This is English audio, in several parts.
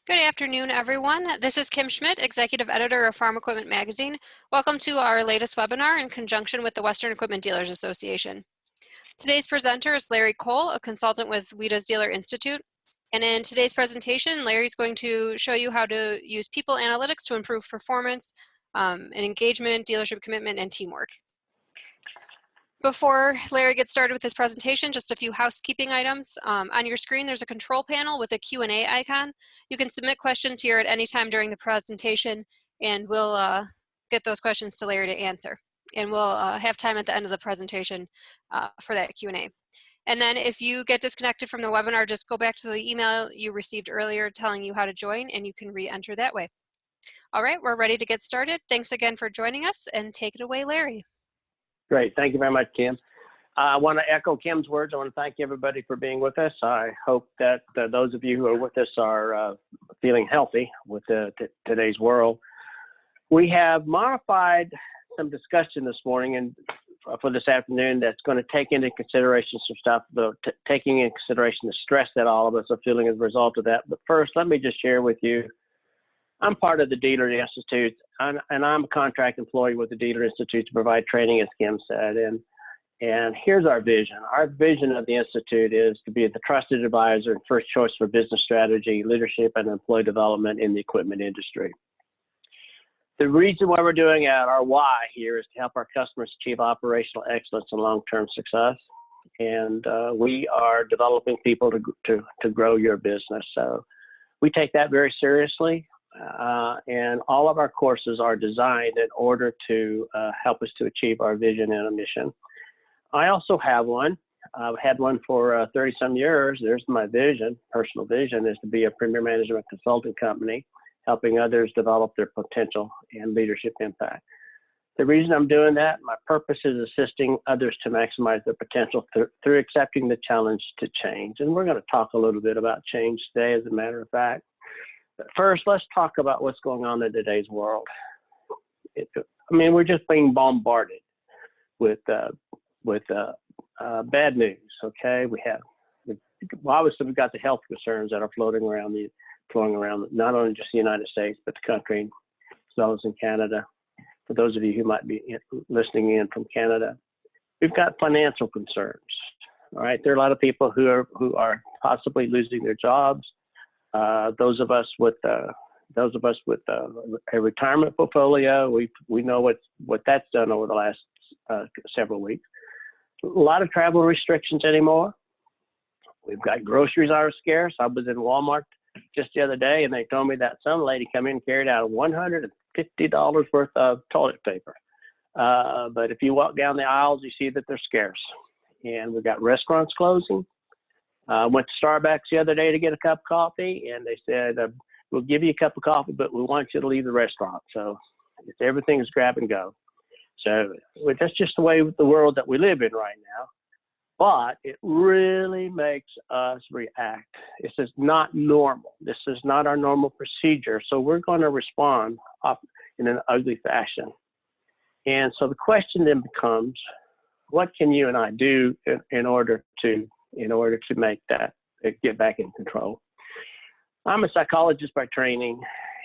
Good afternoon, everyone. This is Kim Schmidt, Executive Editor of Farm Equipment Magazine. Welcome to our latest webinar in conjunction with the Western Equipment Dealers Association. Today's presenter is Larry Cole, a consultant with WEDA's Dealer Institute. And in today's presentation, Larry's going to show you how to use people analytics to improve performance, and engagement, dealership commitment, and teamwork. Before Larry gets started with his presentation, just a few housekeeping items. On your screen, there's a control panel with a Q&A icon. You can submit questions here at any time during the presentation, and we'll get those questions to Larry to answer. And we'll have time at the end of the presentation for that Q&A. And then if you get disconnected from the webinar, just go back to the email you received earlier telling you how to join, and you can re-enter that way. All right, we're ready to get started. Thanks again for joining us, and take it away, Larry. Great. Thank you very much, Kim. I want to echo Kim's words. I want to thank everybody for being with us. I hope that those of you who are with us are feeling healthy with today's world. We have modified some discussion this morning and for this afternoon that's going to take into consideration some stuff, taking into consideration the stress that all of us are feeling as a result of that. But first, let me just share with you, I'm part of the Dealer Institute, and I'm a contract employee with the Dealer Institute to provide training, as Kim said. And here's our vision. Our vision of the Institute is to be the trusted advisor and first choice for business strategy, leadership, and employee development in the equipment industry. The reason why we're doing it, our why here, is to help our customers achieve operational excellence and long-term success. And we are developing people to grow your business. So we take that very seriously. And all of our courses are designed in order to help us to achieve our vision and our mission. I also have one. I've had one for 30-some years. There's my vision, personal vision, is to be a premier management consulting company, helping others develop their potential and leadership impact. The reason I'm doing that, my purpose is assisting others to maximize their potential through accepting the challenge to change. And we're going to talk a little bit about change today, as a matter of fact. But first, let's talk about what's going on in today's world. We're just being bombarded with bad news. Okay, obviously we've got the health concerns that are flowing around not only just the United States but the country, as well as in Canada. For those of you who might be listening in from Canada, we've got financial concerns. All right, there are a lot of people who are possibly losing their jobs. Those of us with a retirement portfolio, we know what that's done over the last several weeks. A lot of travel restrictions anymore. We've got groceries are scarce. I was in Walmart just the other day, and they told me that some lady come in and carried out $150 worth of toilet paper. But if you walk down the aisles, you see that they're scarce. And we've got restaurants closing. Went to Starbucks the other day to get a cup of coffee, and they said, we'll give you a cup of coffee, but we want you to leave the restaurant. So everything is grab and go. So that's just the way the world that we live in right now. But it really makes us react. This is not normal. This is not our normal procedure. So we're going to respond in an ugly fashion. And so the question then becomes, what can you and I do in order to make that, get back in control? I'm a psychologist by training,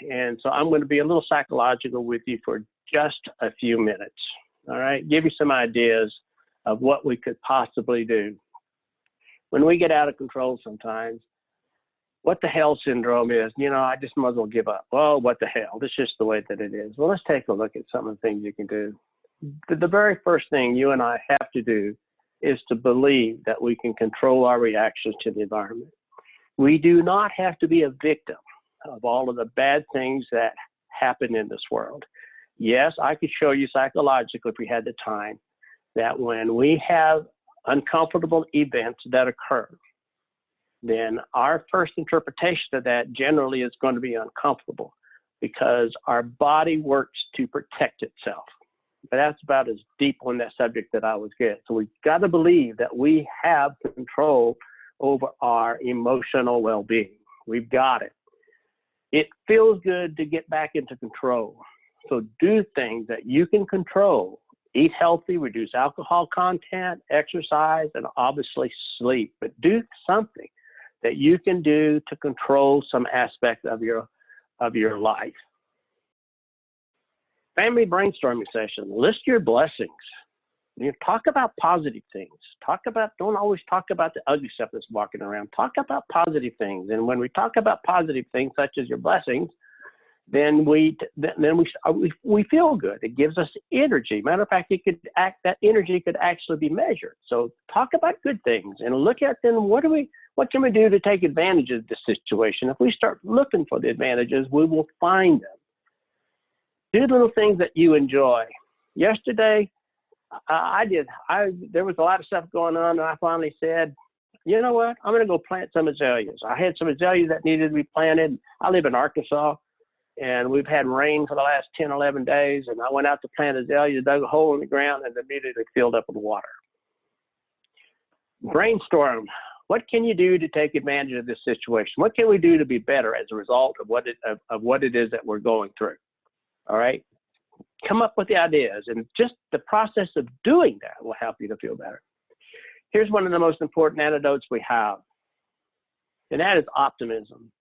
and so I'm going to be a little psychological with you for just a few minutes. All right, give you some ideas of what we could possibly do. When we get out of control sometimes, what the hell syndrome is, I just might as well give up. Well, what the hell? This is just the way that it is. Well, let's take a look at some of the things you can do. The very first thing you and I have to do is to believe that we can control our reactions to the environment. We do not have to be a victim of all of the bad things that happen in this world. Yes, I could show you psychologically, if we had the time, that when we have uncomfortable events that occur, then our first interpretation of that generally is going to be uncomfortable because our body works to protect itself. But that's about as deep on that subject that I would get. So we've got to believe that we have control over our emotional well-being. We've got it. It feels good to get back into control. So do things that you can control. Eat healthy, reduce alcohol content, exercise, and obviously sleep. But do something that you can do to control some aspect of your life. Family brainstorming session. List your blessings. Talk about positive things. Don't always talk about the ugly stuff that's walking around. Talk about positive things. And when we talk about positive things, such as your blessings, then we feel good. It gives us energy. Matter of fact, that energy could actually be measured. So talk about good things and look at them. What can we do to take advantage of this situation? If we start looking for the advantages, we will find them. Do little things that you enjoy. Yesterday, there was a lot of stuff going on, and I finally said, you know what? I'm going to go plant some azaleas. I had some azaleas that needed to be planted. I live in Arkansas, and we've had rain for the last 10, 11 days, and I went out to plant azaleas, dug a hole in the ground, and immediately filled up with water. Brainstorm. What can you do to take advantage of this situation? What can we do to be better as a result of what it is that we're going through? All right? Come up with the ideas, and just the process of doing that will help you to feel better. Here's one of the most important antidotes we have, and that is optimism.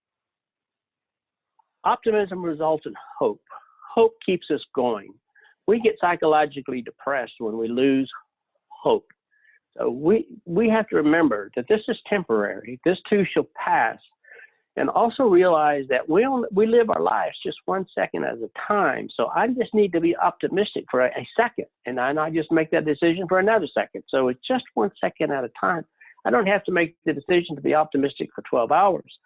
Optimism results in hope. Hope keeps us going. We get psychologically depressed when we lose hope. So we have to remember that this is temporary. This too shall pass. And also realize that we live our lives just 1 second at a time. So I just need to be optimistic for a second, and I just make that decision for another second. So it's just 1 second at a time. I don't have to make the decision to be optimistic for 12 hours.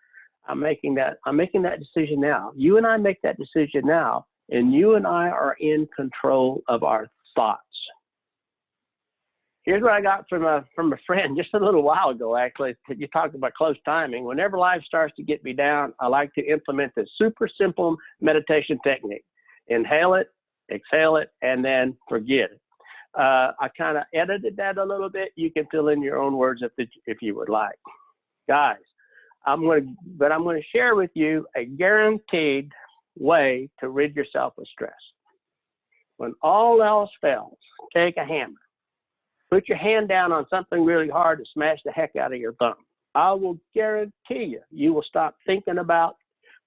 I'm making that decision now. You and I make that decision now, and you and I are in control of our thoughts. Here's what I got from a friend just a little while ago, actually. You talked about close timing. Whenever life starts to get me down, I like to implement this super simple meditation technique. Inhale it, exhale it, and then forget it. I kind of edited that a little bit. You can fill in your own words if you would like. Guys, I'm going to share with you a guaranteed way to rid yourself of stress. When all else fails, take a hammer. Put your hand down on something really hard and smash the heck out of your thumb. I will guarantee you will stop thinking about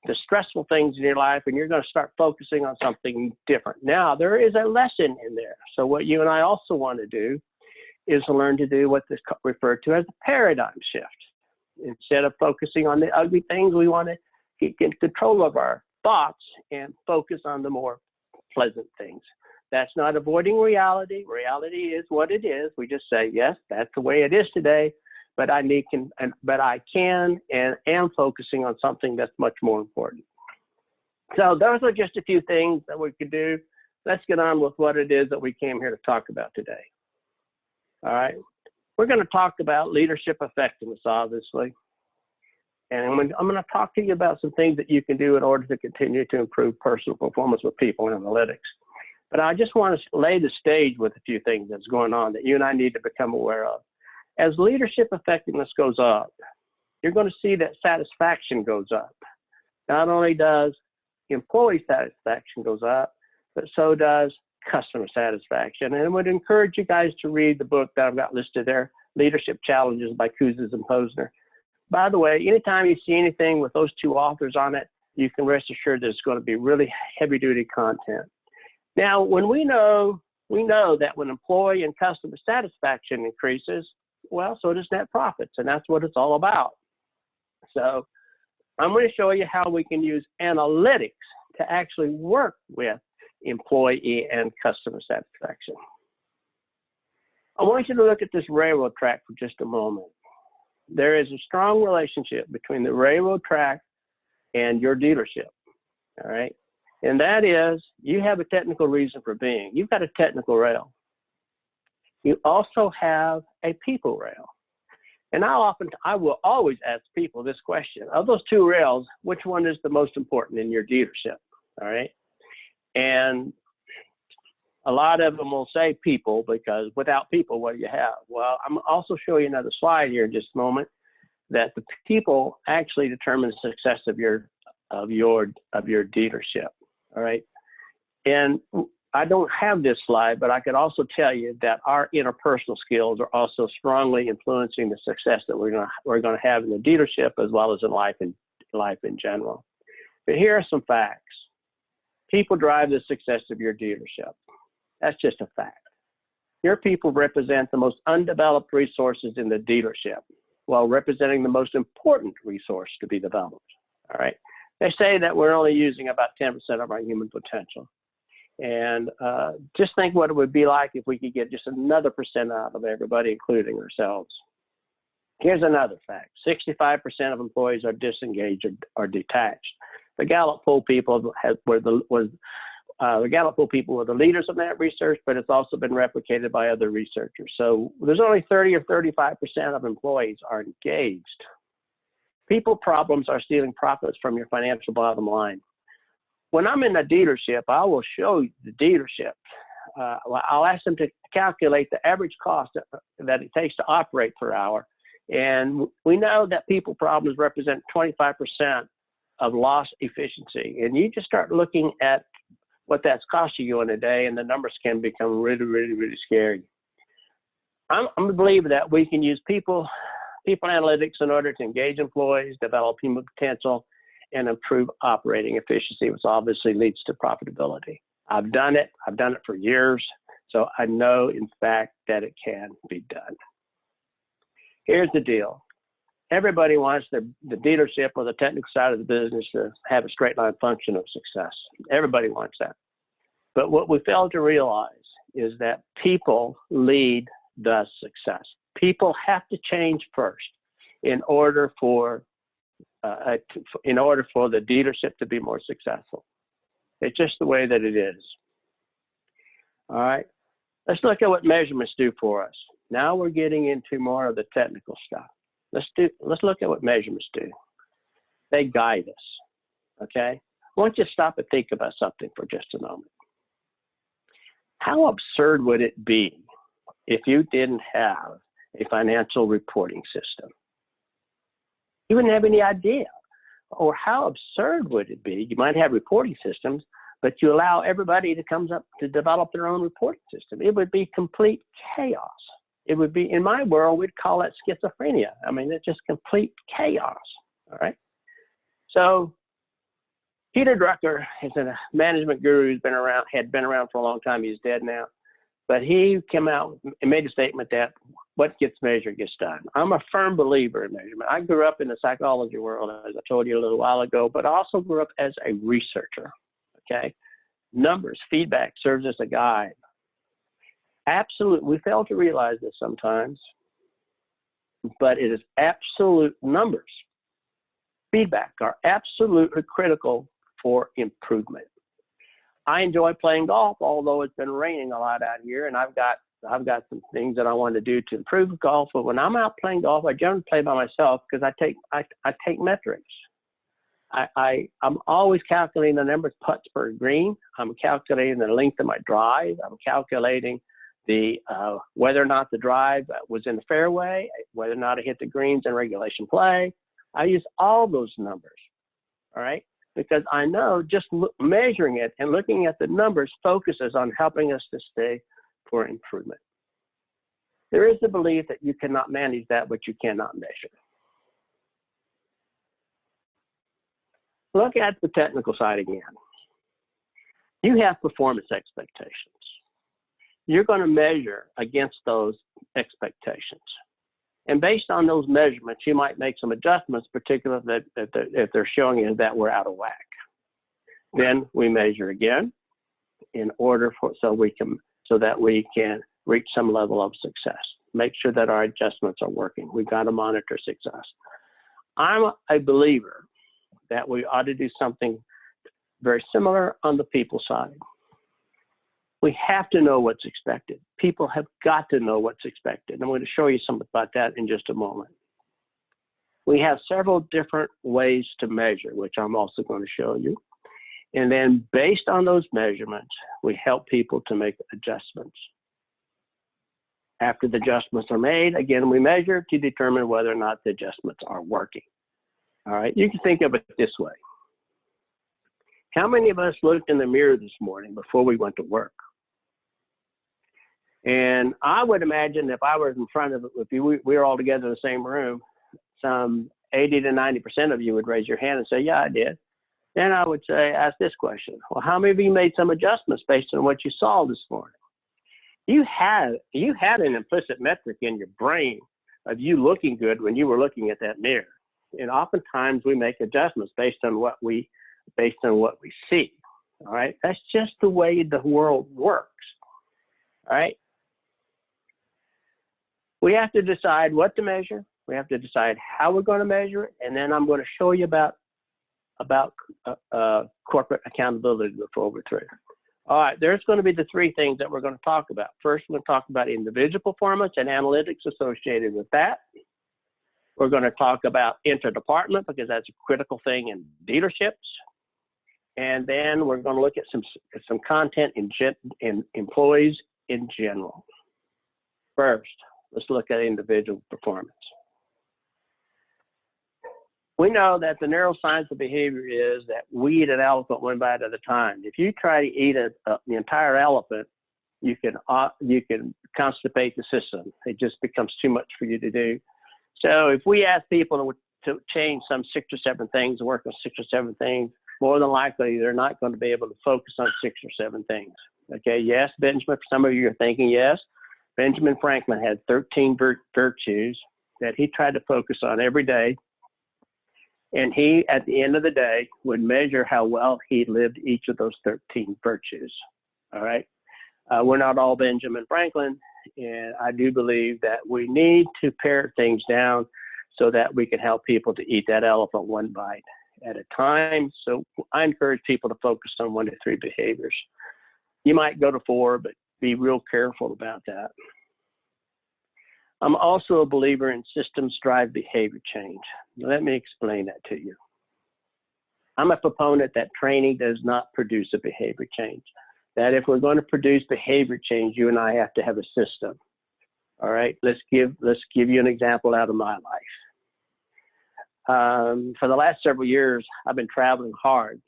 the stressful things in your life, and you're going to start focusing on something different. Now, there is a lesson in there. So what you and I also want to do is learn to do what's referred to as a paradigm shift. Instead of focusing on the ugly things, we want to get control of our thoughts and focus on the more pleasant things. That's not avoiding reality. Reality is what it is. We just say, yes, that's the way it is today, but I can and am focusing on something that's much more important. So those are just a few things that we could do. Let's get on with what it is that we came here to talk about today. All right. We're going to talk about leadership effectiveness, obviously. And I'm going to talk to you about some things that you can do in order to continue to improve personal performance with people analytics. But I just want to lay the stage with a few things that's going on that you and I need to become aware of. As leadership effectiveness goes up, you're going to see that satisfaction goes up. Not only does employee satisfaction goes up, but so does customer satisfaction. And I would encourage you guys to read the book that I've got listed there, Leadership Challenges by Kouzes and Posner. By the way, anytime you see anything with those two authors on it, you can rest assured that it's going to be really heavy-duty content. Now, when we know that when employee and customer satisfaction increases, well, so does net profits, and that's what it's all about. So I'm going to show you how we can use analytics to actually work with employee and customer satisfaction. I want you to look at this railroad track for just a moment. There is a strong relationship between the railroad track and your dealership, all right? And that is, you have a technical reason for being. You've got a technical rail. You also have a people rail. And I will always ask people this question. Of those two rails, which one is the most important in your dealership, all right? And a lot of them will say people, because without people, what do you have? Well, I'm also showing you another slide here in just a moment, that the people actually determine the success of your dealership. All right. And I don't have this slide, but I could also tell you that our interpersonal skills are also strongly influencing the success that we're going to have in the dealership as well as in life in general. But here are some facts. People drive the success of your dealership. That's just a fact. Your people represent the most undeveloped resources in the dealership, while representing the most important resource to be developed. All right. They say that we're only using about 10% of our human potential. And just think what it would be like if we could get just another percent out of everybody, including ourselves. Here's another fact. 65% of employees are disengaged or detached. The Gallup poll people were the leaders of that research, but it's also been replicated by other researchers. So there's only 30 or 35% of employees are engaged. People problems are stealing profits from your financial bottom line. When I'm in a dealership, I will show you the dealership. I'll ask them to calculate the average cost that it takes to operate per hour. And we know that people problems represent 25% of lost efficiency. And you just start looking at what that's costing you in a day, and the numbers can become really, really, really scary. I'm a believer that we can use people analytics in order to engage employees, develop human potential, and improve operating efficiency, which obviously leads to profitability. I've done it for years, so I know, in fact, that it can be done. Here's the deal. Everybody wants the dealership or the technical side of the business to have a straight line function of success. Everybody wants that. But what we fail to realize is that people lead the success. People have to change first in order for the dealership to be more successful. It's just the way that it is. All right. Let's look at what measurements do for us. Now we're getting into more of the technical stuff. Let's look at what measurements do. They guide us, okay? I want you to stop and think about something for just a moment. How absurd would it be if you didn't have a financial reporting system? You wouldn't have any idea. Or how absurd would it be? You might have reporting systems, but you allow everybody to come up to develop their own reporting system. It would be complete chaos. It would be, in my world, we'd call it schizophrenia. I mean, it's just complete chaos, all right? So Peter Drucker is a management guru who's had been around for a long time. He's dead now. But he came out and made a statement that what gets measured gets done. I'm a firm believer in measurement. I grew up in the psychology world, as I told you a little while ago, but I also grew up as a researcher, okay? Numbers, feedback serves as a guide. Absolute, we fail to realize this sometimes, but it is absolute numbers. Feedback are absolutely critical for improvement. I enjoy playing golf, although it's been raining a lot out here, and I've got some things that I want to do to improve golf. But when I'm out playing golf, I generally play by myself because I take metrics. I'm always calculating the number of putts per green. I'm calculating the length of my drive. I'm calculating the whether or not the drive was in the fairway, whether or not I hit the greens in regulation play. I use all those numbers, all right? Because I know just measuring it and looking at the numbers focuses on helping us to stay for improvement. There is the belief that you cannot manage that which you cannot measure. Look at the technical side again. You have performance expectations. You're going to measure against those expectations. And based on those measurements, you might make some adjustments, particularly if they're showing you that we're out of whack. Then we measure again in order so that we can reach some level of success. Make sure that our adjustments are working. We've got to monitor success. I'm a believer that we ought to do something very similar on the people side. We have to know what's expected. People have got to know what's expected. I'm going to show you something about that in just a moment. We have several different ways to measure, which I'm also going to show you. And then based on those measurements, we help people to make adjustments. After the adjustments are made, again, we measure to determine whether or not the adjustments are working. All right, you can think of it this way. How many of us looked in the mirror this morning before we went to work? And I would imagine if I was in front of it, if we were all together in the same room, some 80 to 90% of you would raise your hand and say, yeah, I did. Then I would say, ask this question. Well, how many of you made some adjustments based on what you saw this morning? You had an implicit metric in your brain of you looking good when you were looking at that mirror. And oftentimes we make adjustments based on what we see. All right. That's just the way the world works. All right. We have to decide what to measure. We have to decide how we're going to measure it. And then I'm going to show you about corporate accountability before we're through. All right, there's going to be the three things that we're going to talk about. First, we're going to talk about individual performance and analytics associated with that. We're going to talk about interdepartment because that's a critical thing in dealerships. And then we're going to look at some content in employees in general. First, let's look at individual performance. We know that the neuroscience of behavior is that we eat an elephant one bite at a time. If you try to eat the entire elephant, you can constipate the system. It just becomes too much for you to do. So if we ask people to change some 6 or 7 things, work on 6 or 7 things, more than likely they're not going to be able to focus on 6 or 7 things. Okay, yes, Benjamin, for some of you are thinking, yes, Benjamin Franklin had 13 virtues that he tried to focus on every day. And he, at the end of the day, would measure how well he lived each of those 13 virtues. All right. We're not all Benjamin Franklin. And I do believe that we need to pare things down so that we can help people to eat that elephant one bite at a time. So I encourage people to focus on 1 to 3 behaviors. You might go to 4, but be real careful about that. I'm also a believer in systems drive behavior change. Let me explain that to you. I'm a proponent that training does not produce a behavior change. That if we're going to produce behavior change, you and I have to have a system. All right, let's give you an example out of my life. For the last several years, I've been traveling hard.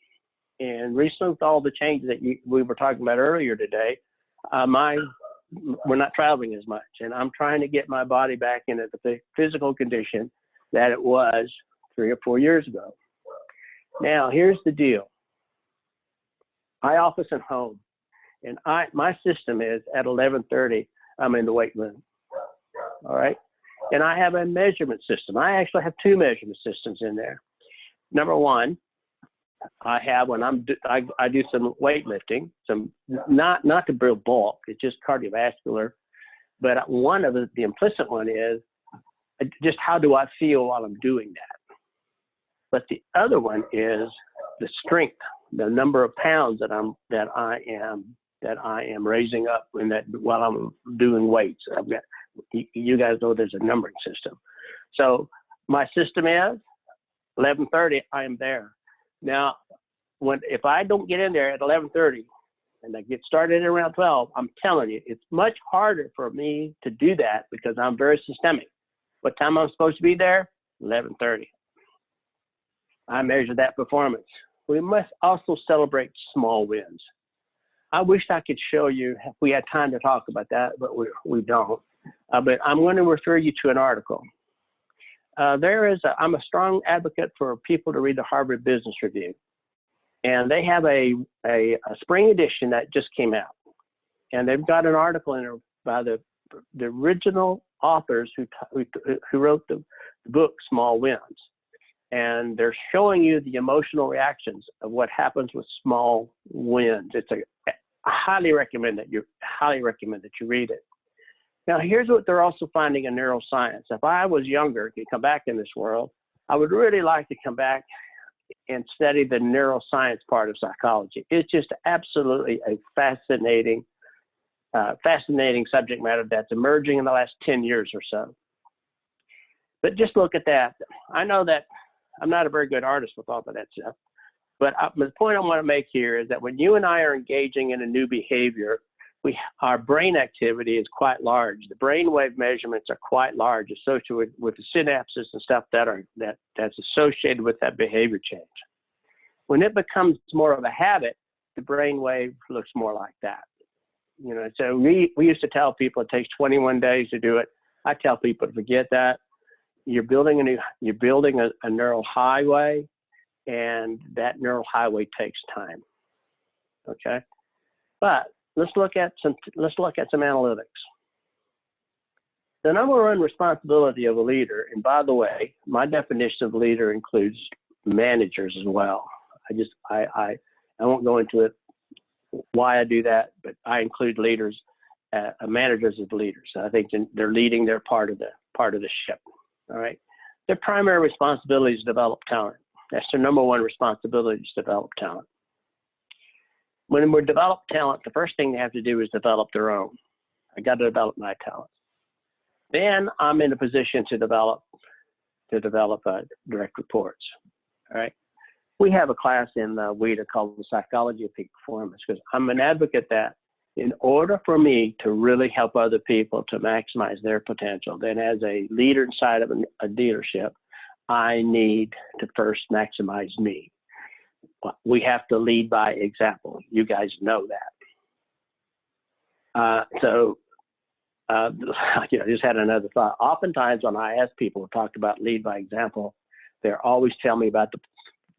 And recently with all the changes that we were talking about earlier today, we're not traveling as much, and I'm trying to get my body back into the physical condition that it was 3 or 4 years ago. Now, here's the deal. I office at home, and my system is at 11:30, I'm in the weight room. All right, and I have a measurement system. I actually have 2 measurement systems in there. Number 1, I have when I do some weightlifting, some not to build bulk, it's just cardiovascular. But one of the implicit one is just how do I feel while I'm doing that. But the other one is the strength, the number of pounds that I am raising up in that while I'm doing weights. I've got, you guys know there's a numbering system. So my system is 11:30. I am there. Now, if I don't get in there at 11:30 and I get started at around 12, I'm telling you, it's much harder for me to do that because I'm very systemic. What time I'm supposed to be there? 11:30. I measure that performance. We must also celebrate small wins. I wish I could show you if we had time to talk about that, but we don't. But I'm going to refer you to an article. I'm a strong advocate for people to read the Harvard Business Review. And they have a spring edition that just came out. And they've got an article in there by the original authors who wrote the book, Small Wins. And they're showing you the emotional reactions of what happens with small wins. I highly recommend that you read it. Now, here's what they're also finding in neuroscience. If I was younger, could come back in this world, I would really like to come back and study the neuroscience part of psychology. It's just absolutely a fascinating subject matter that's emerging in the last 10 years or so. But just look at that. I know that I'm not a very good artist with all of that stuff, but the point I want to make here is that when you and I are engaging in a new behavior, our brain activity is quite large. The brainwave measurements are quite large, associated with the synapses and stuff that's associated with that behavior change. When it becomes more of a habit, the brainwave looks more like that. You know, so we used to tell people it takes 21 days to do it. I tell people to forget that. You're building a neural highway, and that neural highway takes time. Okay, but let's look at some analytics. The number one responsibility of a leader, and by the way, my definition of leader includes managers as well. I won't go into it why I do that, but I include leaders, managers as leaders. I think they're leading their part of the ship. All right, their primary responsibility is to develop talent. That's their number one responsibility, is to develop talent. When we develop talent, the first thing they have to do is develop their own. I got to develop my talent. Then I'm in a position to develop direct reports. All right. We have a class in WIDA called the Psychology of Peak Performance, because I'm an advocate that in order for me to really help other people to maximize their potential, then as a leader inside of a dealership, I need to first maximize me. We have to lead by example. You guys know that. I just had another thought. Oftentimes when I ask people to talk about lead by example, they're always telling me about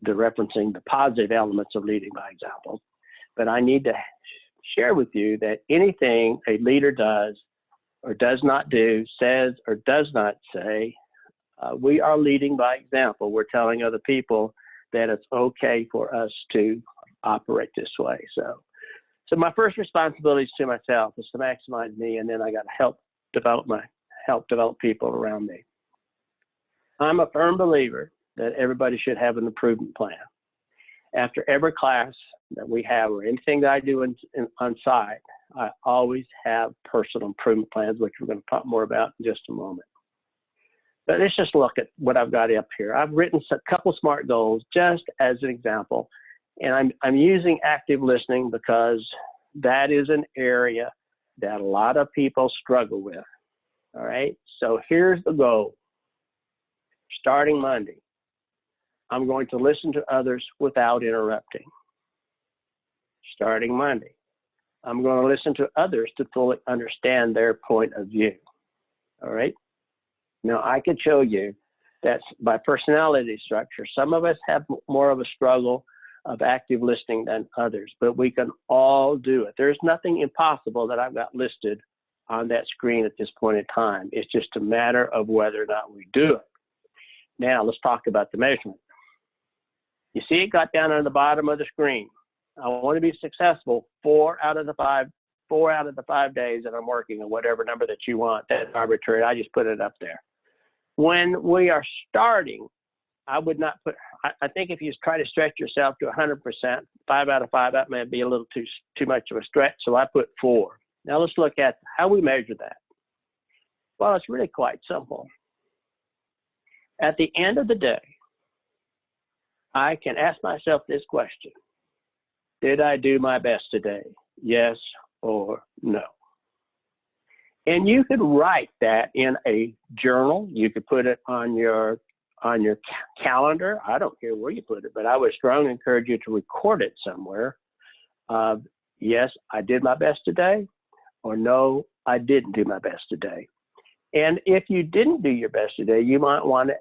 the referencing the positive elements of leading by example. But I need to share with you that anything a leader does or does not do, says or does not say, we are leading by example. We're telling other people that it's okay for us to operate this way. So my first responsibility is to myself, is to maximize me, and then I got to help develop people around me. I'm a firm believer that everybody should have an improvement plan. After every class that we have or anything that I do on site, I always have personal improvement plans, which we're going to talk more about in just a moment. But let's just look at what I've got up here. I've written a couple SMART goals just as an example. And I'm using active listening because that is an area that a lot of people struggle with. All right. So here's the goal. Starting Monday, I'm going to listen to others without interrupting. Starting Monday, I'm going to listen to others to fully understand their point of view. All right. Now, I could show you that by personality structure, some of us have more of a struggle of active listening than others, but we can all do it. There's nothing impossible that I've got listed on that screen at this point in time. It's just a matter of whether or not we do it. Now, let's talk about the measurement. You see it got down on the bottom of the screen. I want to be successful 4 out of the 5 days that I'm working, or whatever number that you want. That's arbitrary. I just put it up there. When we are starting, I would not put, I think if you try to stretch yourself to 100%, 5 out of 5, that may be a little too much of a stretch, so I put 4. Now let's look at how we measure that. Well, it's really quite simple. At the end of the day, I can ask myself this question: did I do my best today? Yes or no? And you could write that in a journal. You could put it on your calendar. I don't care where you put it, but I would strongly encourage you to record it somewhere. Yes, I did my best today, or no, I didn't do my best today. And if you didn't do your best today, you might want to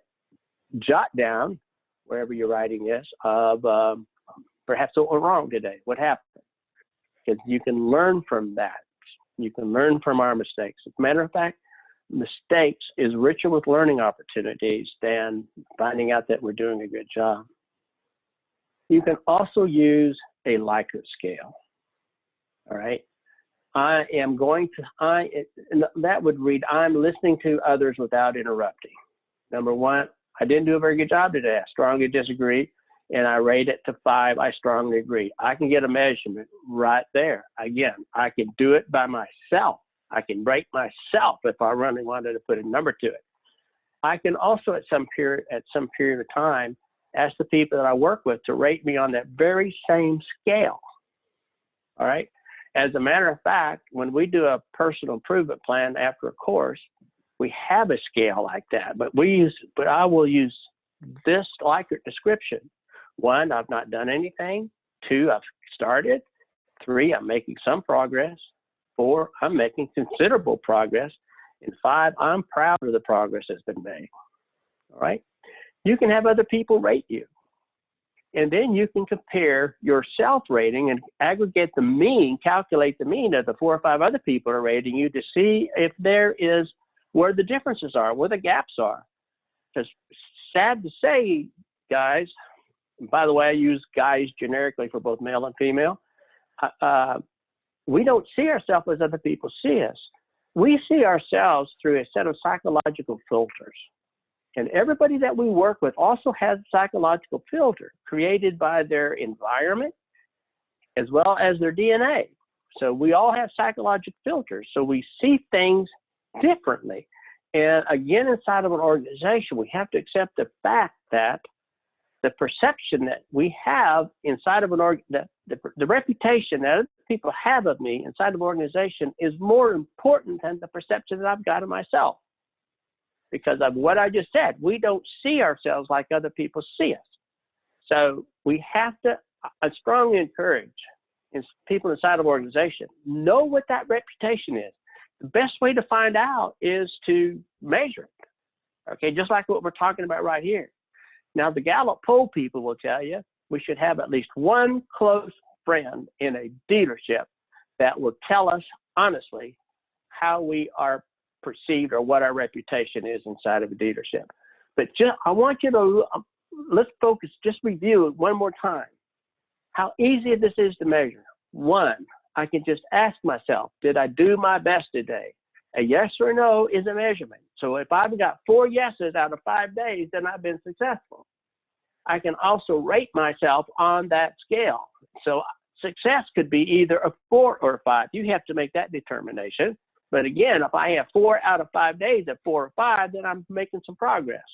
jot down, wherever you're writing this, perhaps what went wrong today, what happened. Because you can learn from that. You can learn from our mistakes. As a matter of fact, mistakes is richer with learning opportunities than finding out that we're doing a good job. You can also use a Likert scale. All right. That would read, I'm listening to others without interrupting. Number 1, I didn't do a very good job today. I strongly disagree. And I rate it to 5, I strongly agree. I can get a measurement right there. Again, I can do it by myself. I can rate myself if I really wanted to put a number to it. I can also at some period of time ask the people that I work with to rate me on that very same scale. All right. As a matter of fact, when we do a personal improvement plan after a course, we have a scale like that. But I will use this Likert description. 1, I've not done anything. 2, I've started. 3, I'm making some progress. 4, I'm making considerable progress. And 5, I'm proud of the progress that's been made. All right. You can have other people rate you. And then you can compare your self rating and aggregate the mean, calculate the mean of the 4 or 5 other people are rating you to see if there is where the differences are, where the gaps are. Because sad to say, guys, and by the way, I use guys generically for both male and female. We don't see ourselves as other people see us. We see ourselves through a set of psychological filters. And everybody that we work with also has a psychological filter created by their environment as well as their DNA. So we all have psychological filters. So we see things differently. And again, inside of an organization, we have to accept the fact that the perception that we have inside of an the reputation that other people have of me inside of an organization is more important than the perception that I've got of myself. Because of what I just said, we don't see ourselves like other people see us. So we have to, I strongly encourage people inside of an organization, know what that reputation is. The best way to find out is to measure it. Okay, just like what we're talking about right here. Now, the Gallup poll people will tell you we should have at least one close friend in a dealership that will tell us honestly how we are perceived or what our reputation is inside of a dealership. But I want you to, let's focus, just review it one more time. How easy this is to measure. 1, I can just ask myself, did I do my best today? A yes or no is a measurement. So if I've got 4 yeses out of 5 days, then I've been successful. I can also rate myself on that scale. So success could be either a 4 or a 5. You have to make that determination. But again, if I have 4 out of 5 days at 4 or 5, then I'm making some progress.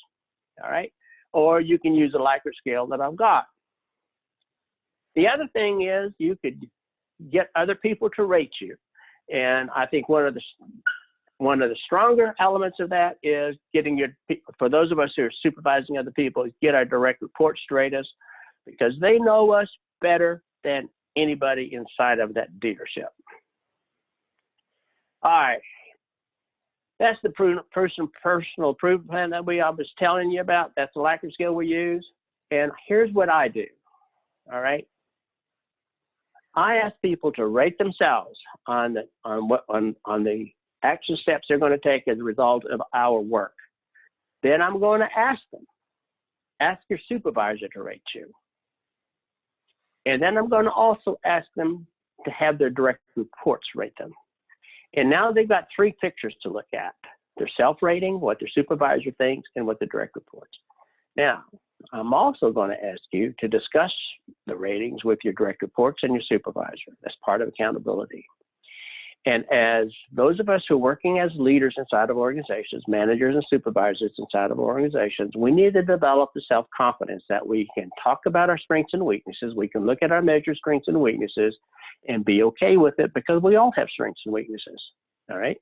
All right. Or you can use a Likert scale that I've got. The other thing is you could get other people to rate you. And I think one of the stronger elements of that is getting for those of us who are supervising other people, is get our direct reports to rate us, because they know us better than anybody inside of that dealership. All right, that's the personal improvement plan that I was telling you about. That's the Likert scale we use. And here's what I do. All right, I ask people to rate themselves on the action steps they're going to take as a result of our work. Then I'm going to ask them, ask your supervisor to rate you. And then I'm going to also ask them to have their direct reports rate them. And now they've got 3 pictures to look at: their self-rating, what their supervisor thinks, and what the direct reports. Now, I'm also going to ask you to discuss the ratings with your direct reports and your supervisor. That's part of accountability. And as those of us who are working as leaders inside of organizations, managers and supervisors inside of organizations, we need to develop the self-confidence that we can talk about our strengths and weaknesses. We can look at our measured strengths and weaknesses and be okay with it, because we all have strengths and weaknesses. All right.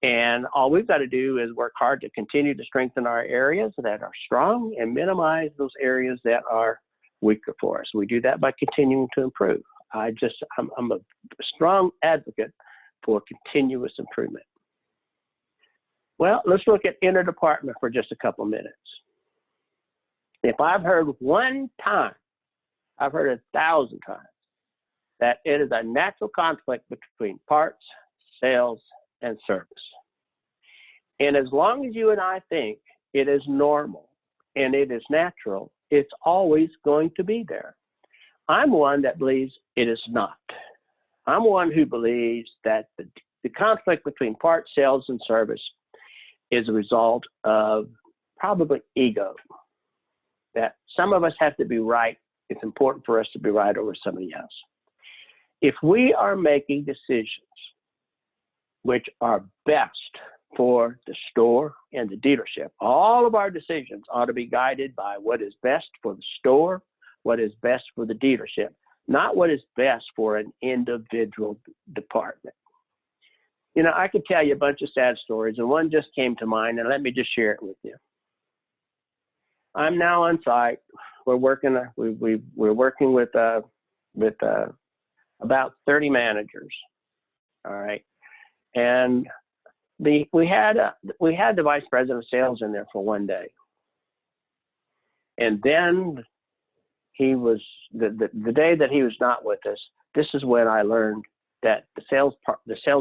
And all we've got to do is work hard to continue to strengthen our areas that are strong and minimize those areas that are weaker for us. We do that by continuing to improve. I'm a strong advocate for continuous improvement. Well, let's look at interdepartment for just a couple of minutes. If I've heard one time, I've heard 1,000 times, that it is a natural conflict between parts, sales, and service. And as long as you and I think it is normal and it is natural, it's always going to be there. I'm one that believes it is not. I'm one who believes that the conflict between parts, sales, and service is a result of probably ego. That some of us have to be right. It's important for us to be right over somebody else. If we are making decisions which are best for the store and the dealership, all of our decisions ought to be guided by what is best for the store, what is best for the dealership, not what is best for an individual department. You know, I could tell you a bunch of sad stories, and one just came to mind, and let me just share it with you. I'm now on site. We're working. We're working with about 30 managers, All right. And we had the vice president of sales in there for one day. And then he was, the day that he was not with us, this is when I learned that the sales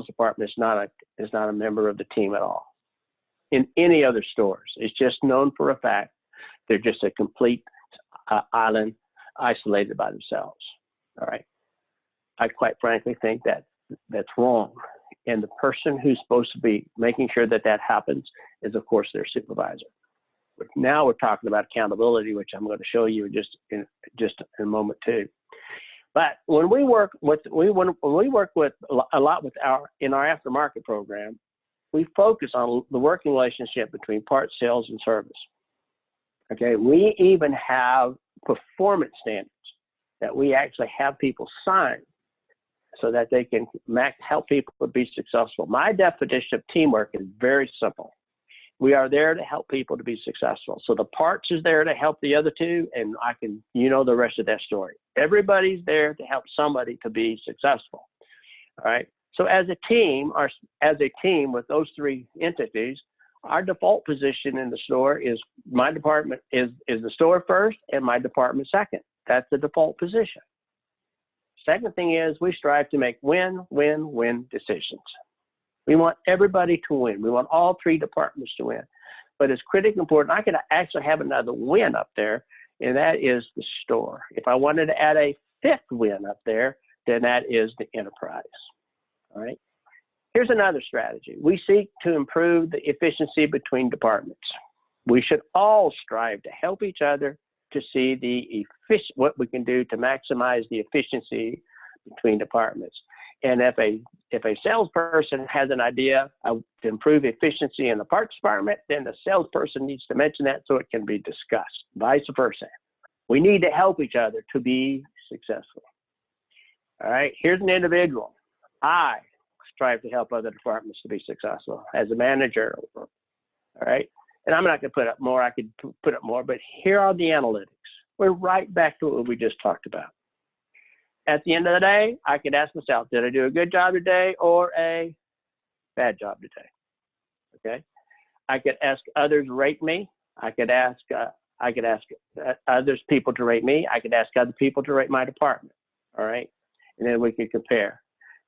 department is not a member of the team at all. In any other stores, it's just known for a fact they're just a complete island, isolated by themselves. All right. I quite frankly think that that's wrong. And the person who's supposed to be making sure that that happens is, of course, their supervisor. But now we're talking about accountability, which I'm going to show you in a moment too. But when we work with a lot with in our aftermarket program, we focus on the working relationship between parts, sales, and service. Okay, we even have performance standards that we actually have people sign so that they can help people be successful. My definition of teamwork is very simple. We are there to help people to be successful. So the parts is there to help the other two, and you know the rest of that story. Everybody's there to help somebody to be successful. All right. So as a team, with those three entities, our default position in the store is my department is the store first and my department second. That's the default position. Second thing is we strive to make win-win-win decisions. We want everybody to win. We want all three departments to win. But it's critically important. I could actually have another win up there, and that is the store. If I wanted to add a fifth win up there, then that is the enterprise. All right. Here's another strategy. We seek to improve the efficiency between departments. We should all strive to help each other to see what we can do to maximize the efficiency between departments. And if a salesperson has an idea to improve efficiency in the parts department, then the salesperson needs to mention that so it can be discussed. Vice versa. We need to help each other to be successful. All right. Here's an individual. I strive to help other departments to be successful as a manager. All right. And I'm not going to put up more. I could put up more, but here are the analytics. We're right back to what we just talked about. At the end of the day, I could ask myself, did I do a good job today or a bad job today? Okay. I could ask others to rate me. I could ask others people to rate me. I could ask other people to rate my department. All right. And then we could compare.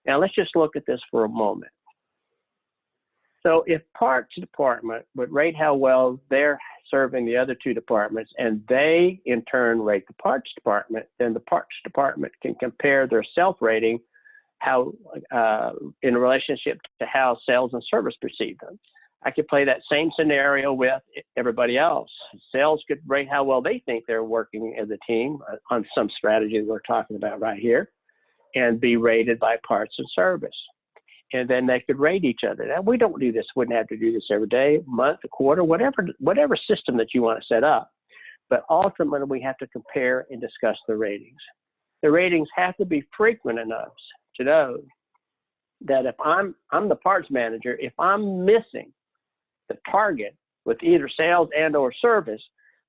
Now let's just look at this for a moment. So if parts department would rate how well they're serving the other two departments, and they in turn rate the parts department, then the parts department can compare their self-rating in relationship to how sales and service perceive them. I could play that same scenario with everybody else. Sales could rate how well they think they're working as a team on some strategy that we're talking about right here, and be rated by parts and service. And then they could rate each other. Now, we don't do this, wouldn't have to do this every day, month, a quarter, whatever system that you want to set up. But ultimately, we have to compare and discuss the ratings. The ratings have to be frequent enough to know that if I'm the parts manager, if I'm missing the target with either sales and or service,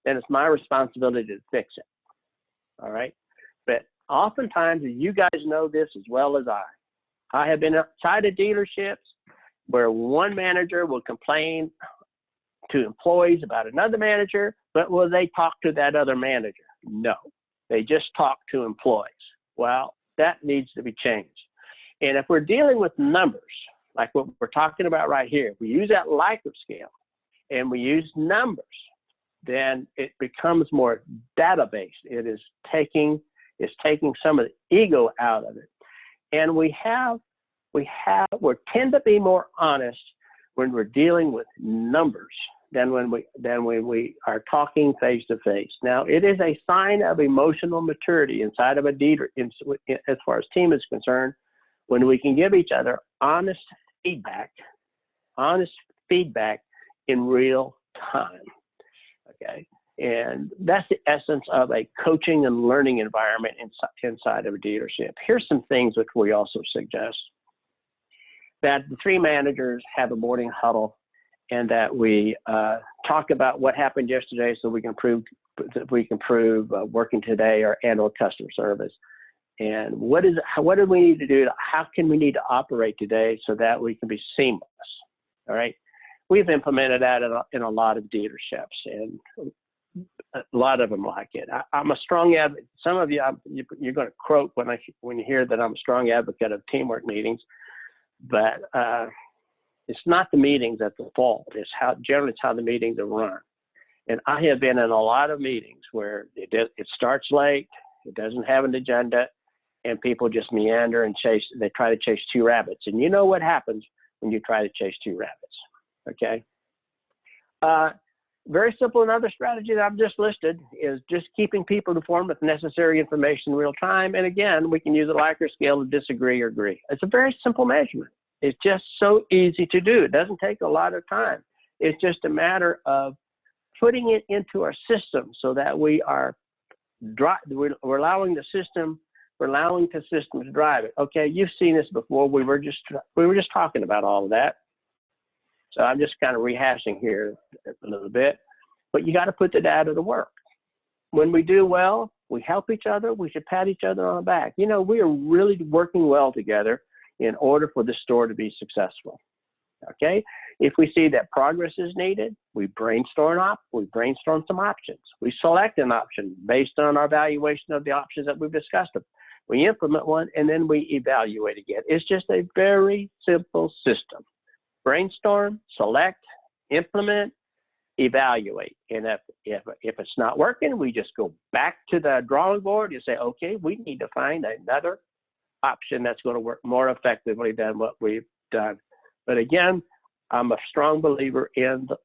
then it's my responsibility to fix it. All right. But oftentimes, you guys know this as well as I have been outside of dealerships where one manager will complain to employees about another manager, but will they talk to that other manager? No, they just talk to employees. Well, that needs to be changed. And if we're dealing with numbers, like what we're talking about right here, if we use that Likert scale and we use numbers, then it becomes more data-based. It is taking some of the ego out of it. And we tend to be more honest when we're dealing with numbers than when we are talking face to face. Now, it is a sign of emotional maturity inside of a dealer, as far as team is concerned, when we can give each other honest feedback in real time. Okay. And that's the essence of a coaching and learning environment inside of a dealership. Here's some things which we also suggest. That the three managers have a morning huddle, and that we talk about what happened yesterday so we can improve working today and or customer service. And what do we need to do? How can we need to operate today so that we can be seamless? All right. We've implemented that in a lot of dealerships, and a lot of them like it. I'm a strong advocate. Some of you, you're going to croak when you hear that I'm a strong advocate of teamwork meetings, but it's not the meetings that's the fault. It's generally it's how the meetings are run. And I have been in a lot of meetings where it starts late, it doesn't have an agenda, and people just meander and they try to chase two rabbits. And you know what happens when you try to chase two rabbits, okay? Very simple. Another strategy that I've just listed is just keeping people informed with necessary information in real time. And again, we can use a Likert scale to disagree or agree. It's a very simple measurement. It's just so easy to do. It doesn't take a lot of time. It's just a matter of putting it into our system so that we're allowing the system to drive it. Okay, you've seen this before. We were just talking about all of that. So I'm just kind of rehashing here a little bit, but you got to put the data to work. When we do well, we help each other. We should pat each other on the back. You know, we are really working well together in order for the store to be successful. Okay. If we see that progress is needed, we brainstorm some options. We select an option based on our evaluation of the options that we've discussed. We implement one and then we evaluate again. It's just a very simple system. Brainstorm, select, implement, evaluate. And if it's not working, we just go back to the drawing board and say, okay, we need to find another option that's going to work more effectively than what we've done. But again, I'm a strong believer in the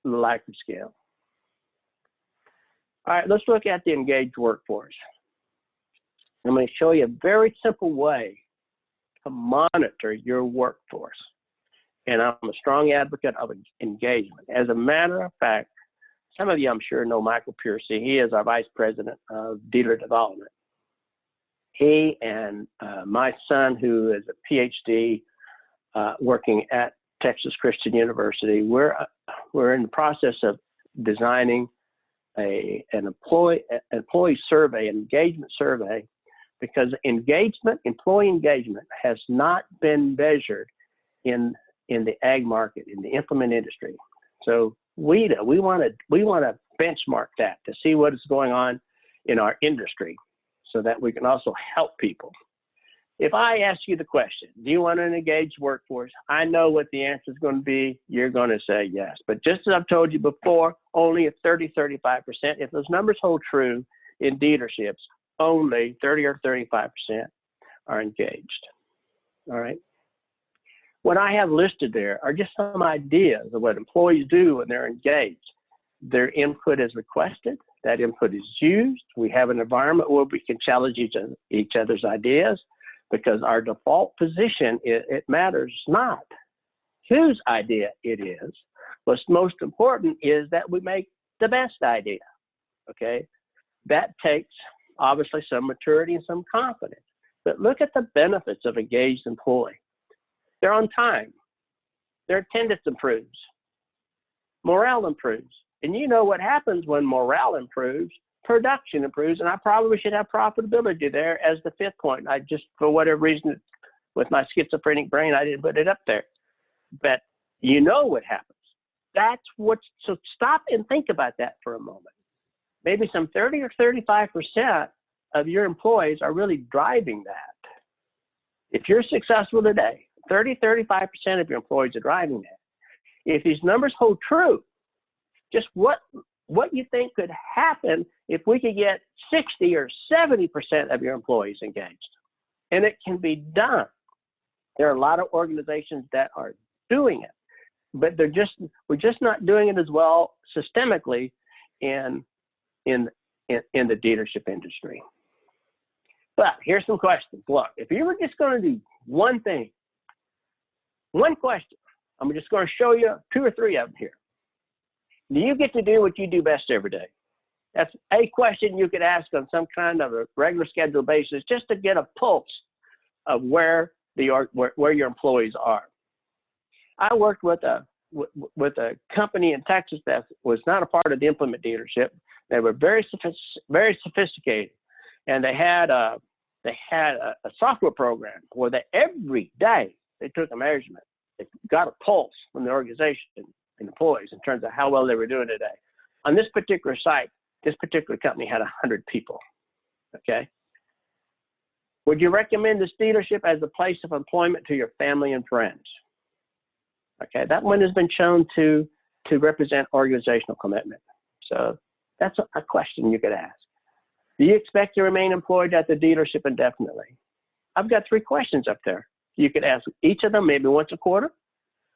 Likert scale. All right, let's look at the engaged workforce. I'm going to show you a very simple way to monitor your workforce. And I'm a strong advocate of engagement. As a matter of fact, some of you, I'm sure, know Michael Piercy. He is our Vice President of Dealer Development. He and my son, who is a Ph.D. Working at Texas Christian University, we're in the process of designing an employee survey, an engagement survey, because employee engagement has not been measured in the ag market, in the implement industry. So we want to benchmark that to see what is going on in our industry so that we can also help people. If I ask you the question, do you want an engaged workforce? I know what the answer is going to be. You're going to say yes. But just as I've told you before, only at 30-35%. If those numbers hold true in dealerships, only 30 or 35% are engaged. All right. What I have listed there are just some ideas of what employees do when they're engaged. Their input is requested. That input is used. We have an environment where we can challenge each other's ideas, because our default position, it matters not whose idea it is. What's most important is that we make the best idea, okay? That takes, obviously, some maturity and some confidence. But look at the benefits of engaged employee. They're on time. Their attendance improves. Morale improves. And you know what happens when morale improves? Production improves, and I probably should have profitability there as the fifth point. I just, for whatever reason, with my schizophrenic brain, I didn't put it up there. But you know what happens. So stop and think about that for a moment. Maybe some 30 or 35% of your employees are really driving that. If you're successful today, 30-35% of your employees are driving that. If these numbers hold true, just what you think could happen if we could get 60 or 70% of your employees engaged. And it can be done. There are a lot of organizations that are doing it, but we're just not doing it as well systemically in the dealership industry. But here's some questions. Look, if you were just going to do one thing, one question, I'm just going to show you 2 or 3 of them here. Do you get to do what you do best every day? That's a question you could ask on some kind of a regular scheduled basis, just to get a pulse of where your employees are. I worked with a company in Texas that was not a part of the implement dealership. They were very sophisticated, and they had They had a software program where every day they took a measurement. They got a pulse from the organization and employees in terms of how well they were doing today. On this particular site, this particular company had 100 people, okay? Would you recommend this dealership as a place of employment to your family and friends? Okay, that one has been shown to represent organizational commitment. So that's a question you could ask. Do you expect to remain employed at the dealership indefinitely? I've got 3 questions up there. You could ask each of them maybe once a quarter.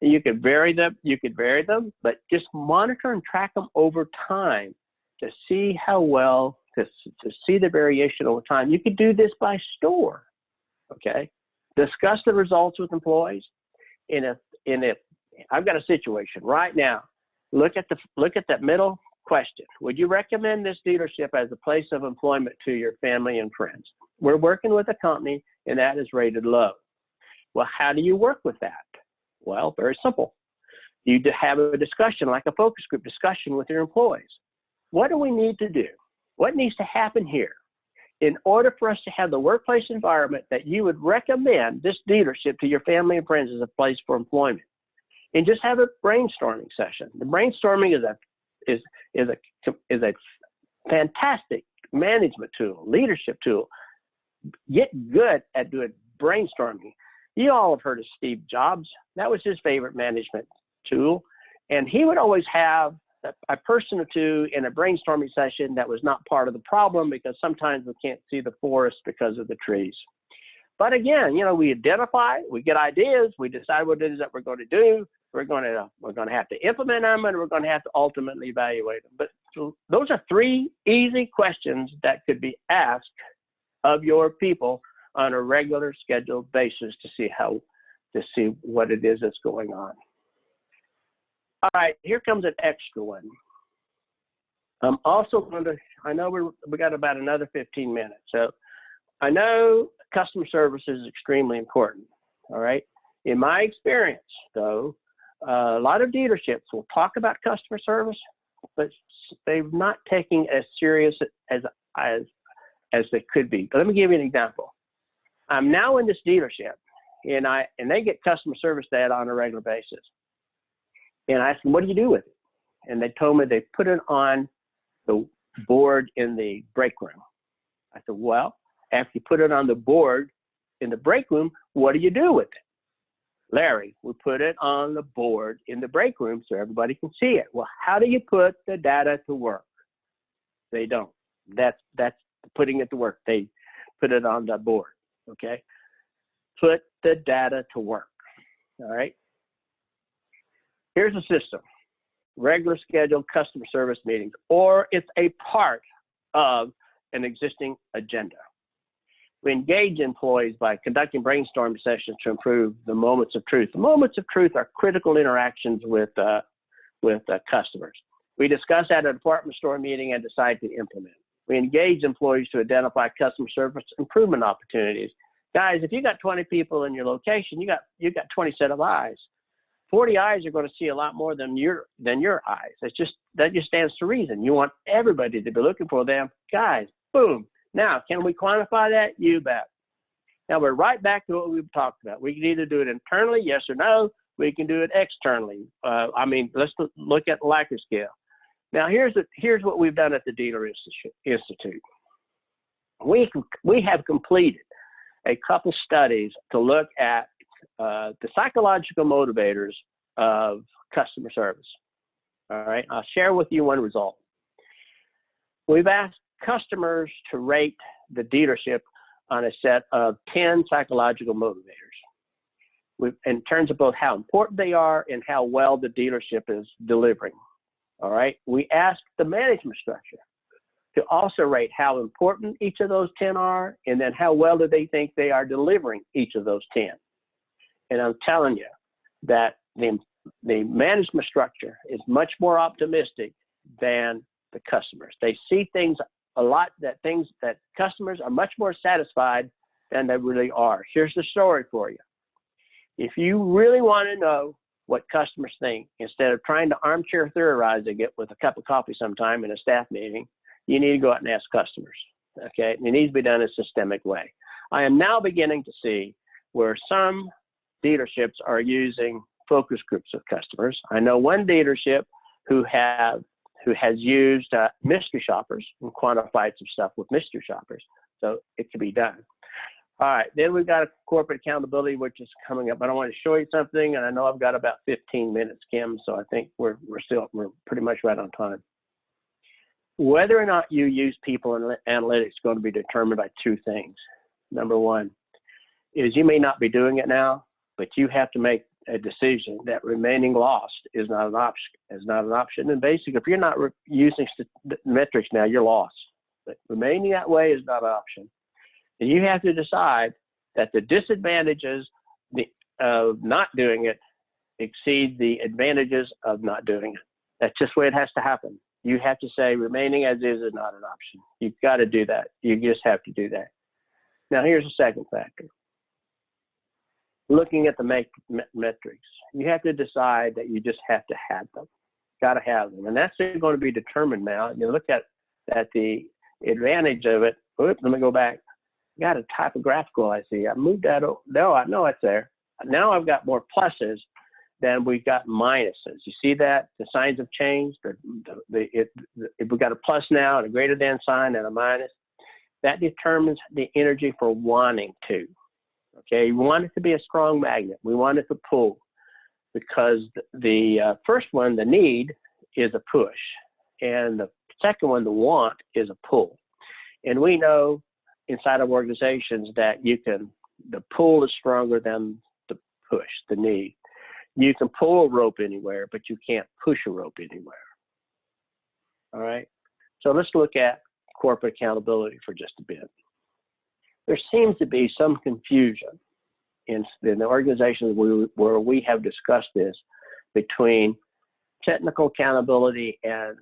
You could vary them, but just monitor and track them over time to see how well, to see the variation over time. You could do this by store, okay? Discuss the results with employees. If I've got a situation right now, look at that middle question. Would you recommend this dealership as a place of employment to your family and friends? We're working with a company and that is rated low. Well, how do you work with that? Well, very simple. You have a discussion, like a focus group discussion with your employees. What do we need to do? What needs to happen here in order for us to have the workplace environment that you would recommend this dealership to your family and friends as a place for employment? And just have a brainstorming session. The brainstorming is a fantastic management tool, leadership tool. Get good at doing brainstorming. You all have heard of Steve Jobs. That was his favorite management tool. And he would always have a person or two in a brainstorming session that was not part of the problem, because sometimes we can't see the forest because of the trees. But again, we identify, we get ideas, we decide what it is that we're going to do. We're going to have to implement them, and we're going to have to ultimately evaluate them. But those are 3 easy questions that could be asked of your people on a regular scheduled basis to see what it is that's going on. All right, here comes an extra one. I'm also going to, I know we got about another 15 minutes. So I know customer service is extremely important. All right. In my experience, though, a lot of dealerships will talk about customer service, but they're not taking as serious as they could be. But let me give you an example. I'm now in this dealership, and they get customer service data on a regular basis. And I asked them, what do you do with it? And they told me they put it on the board in the break room. I said, well, after you put it on the board in the break room, what do you do with it? Larry, we put it on the board in the break room so everybody can see it. Well, how do you put the data to work? They don't. That's putting it to work. They put it on the board, okay? Put the data to work, all right? Here's a system. Regular scheduled customer service meetings, or it's a part of an existing agenda. We engage employees by conducting brainstorming sessions to improve the moments of truth. The moments of truth are critical interactions with customers. We discuss at a department store meeting and decide to implement. We engage employees to identify customer service improvement opportunities. Guys, if you got 20 people in your location, you got 20 set of eyes. 40 eyes are going to see a lot more than your eyes. That just stands to reason. You want everybody to be looking for them. Guys, boom. Now, can we quantify that? You bet. Now we're right back to what we've talked about. We can either do it internally, yes or no. We can do it externally. Let's look at the Likert scale. Now here's what we've done at the Dealer Institute. We have completed a couple studies to look at the psychological motivators of customer service. All right, I'll share with you one result. We've asked customers to rate the dealership on a set of 10 psychological motivators, in terms of both how important they are and how well the dealership is delivering. All right, we asked the management structure to also rate how important each of those 10 are, and then how well do they think they are delivering each of those 10. And I'm telling you that the management structure is much more optimistic than the customers. They see things that customers are much more satisfied than they really are. Here's the story for you. If you really want to know what customers think, instead of trying to armchair theorizing it with a cup of coffee sometime in a staff meeting, you need to go out and ask customers, okay? It needs to be done in a systemic way. I am now beginning to see where some dealerships are using focus groups of customers. I know one dealership who has used mystery shoppers and quantified some stuff with mystery shoppers. So it can be done. All right, then we've got a corporate accountability, which is coming up. But I want to show you something, and I know I've got about 15 minutes, Kim, so I think we're pretty much right on time. Whether or not you use people analytics is going to be determined by two things. Number one is you may not be doing it now, but you have to make a decision that remaining lost is not an option. And basically, if you're not using metrics now, you're lost. But remaining that way is not an option. And you have to decide that the disadvantages of not doing it exceed the advantages of not doing it. That's just the way it has to happen. You have to say remaining as is not an option. You've got to do that. You just have to do that. Now, here's the second factor. Looking at the metrics, you have to decide that you just have to have them. Got to have them. And that's going to be determined now. You look at the advantage of it. Oops, let me go back. Got a typographical, I see. I moved that. No, I know it's there. Now I've got more pluses than we've got minuses. You see that? The signs have changed. If we've got a plus now and a greater than sign and a minus, that determines the energy for wanting to. Okay, we want it to be a strong magnet. We want it to pull because the first one, the need, is a push. And the second one, the want, is a pull. And we know inside of organizations that the pull is stronger than the push, the need. You can pull a rope anywhere, but you can't push a rope anywhere. All right. So let's look at corporate accountability for just a bit. There seems to be some confusion in the organizations where we have discussed this between technical accountability and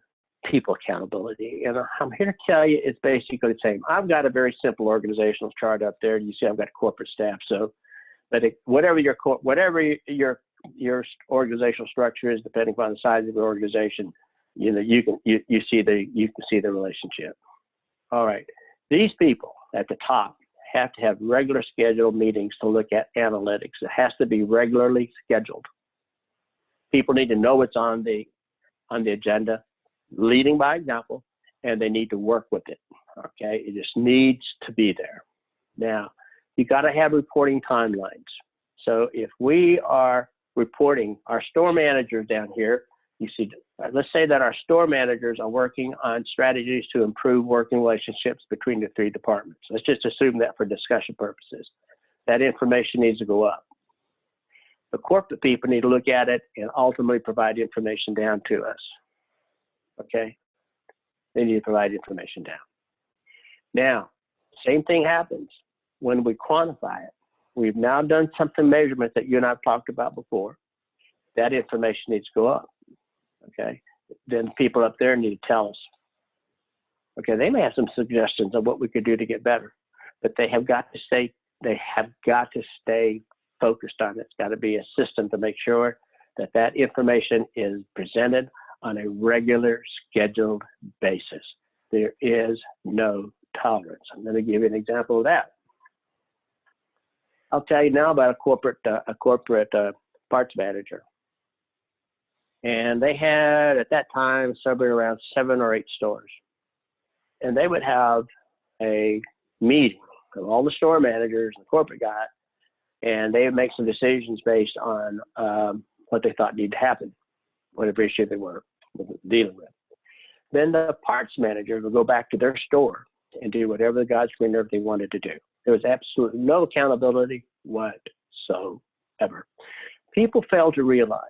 people accountability. And I'm here to tell you it's basically the same. I've got a very simple organizational chart up there. You see I've got corporate staff. So, but whatever your organizational structure is, depending upon the size of the organization, you can see the relationship. All right. These people at the top have to have regular scheduled meetings to look at analytics. It has to be regularly scheduled. People need to know what's on the agenda, leading by example, and they need to work with it. Okay, it just needs to be there. Now, you got to have reporting timelines. So if we are reporting our store managers down here, you see, let's say that our store managers are working on strategies to improve working relationships between the three departments. Let's just assume that for discussion purposes. That information needs to go up. The corporate people need to look at it and ultimately provide information down to us. Okay? They need to provide information down. Now, same thing happens when we quantify it. We've now done something measurement that you and I have talked about before. That information needs to go up. Okay? Then people up there need to tell us. Okay, they may have some suggestions of what we could do to get better, but they have got to stay focused on it. It's got to be a system to make sure that that information is presented on a regular scheduled basis. There is no tolerance. I'm going to give you an example of that. I'll tell you now about a corporate parts manager. And they had, at that time, somewhere around 7 or 8 stores. And they would have a meeting of all the store managers and the corporate guy, and they would make some decisions based on what they thought needed to happen, whatever issue they were dealing with. Then the parts manager would go back to their store and do whatever the God's green earth they wanted to do. There was absolutely no accountability whatsoever. People fail to realize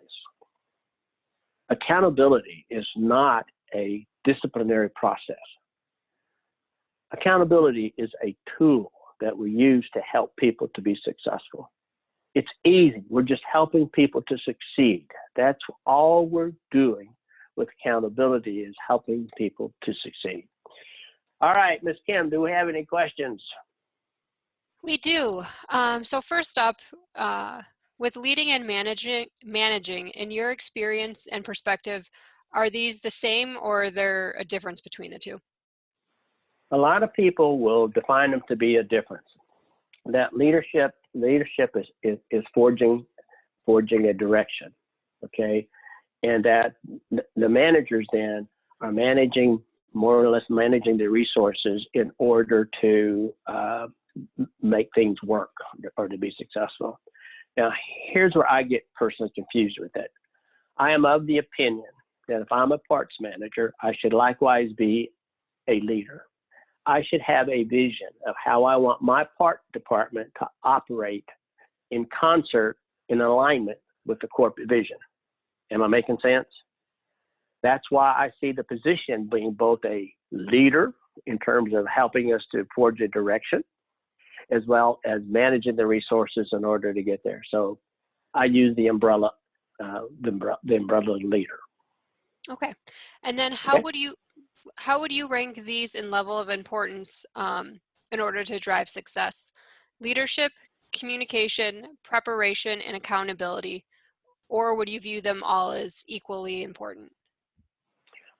accountability is not a disciplinary process. Accountability is a tool that we use to help people to be successful. It's easy. We're just helping people to succeed. That's all we're doing with accountability, is helping people to succeed. All right, Ms. Kim, do we have any questions? We do. So first up, with leading and managing, in your experience and perspective, are these the same, or are there a difference between the two? A lot of people will define them to be a difference. that leadership is forging a direction, okay, and that the managers then are more or less managing the resources in order to make things work or to be successful. Now, here's where I get personally confused with it. I am of the opinion that if I'm a parts manager, I should likewise be a leader. I should have a vision of how I want my part department to operate in concert, in alignment with the corporate vision. Am I making sense? That's why I see the position being both a leader in terms of helping us to forge a direction, as well as managing the resources in order to get there. So I use the umbrella leader. Okay. And then how would you rank these in level of importance in order to drive success? Leadership, communication, preparation, and accountability, or would you view them all as equally important?